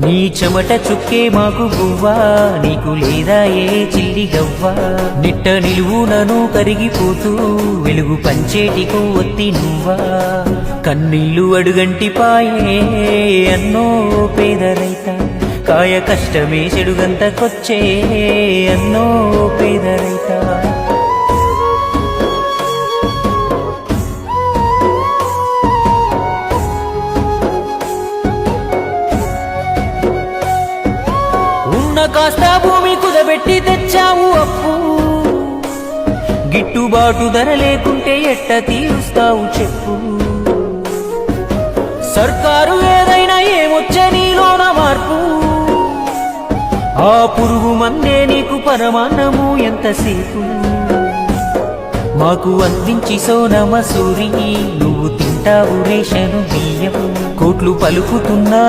నీ చెమట చుక్కే మాకు గువ్వా, నీకు లేదా ఏ చిల్లి గవ్వా. నిట్ట నిలువునను కరిగిపోతూ వెలుగు పంచేటికు ఒత్తి నువ్వా. కన్నీళ్ళు అడుగంటి పాయే అన్నో పేద రైత, కాయ కష్టమే చెడుగంతకొచ్చే అన్నో పేద రైత. కాస్త భూమి కుదబెట్టి తెచ్చావు అప్పు, గిట్టుబాటు ధర లేకుంటే ఎట్ట తీరుస్తావు చెప్పు. సర్కారు ఏదైనా ఏమొచ్చే నీలోన మార్పు, ఆ పురుగు మందే నీకు పరమాన్నము ఎంతసేపు. మాకు అందించి సోనమసూరి, నువ్వు తింటావు రేషను బియ్యం. కోట్లు పలుకుతున్నా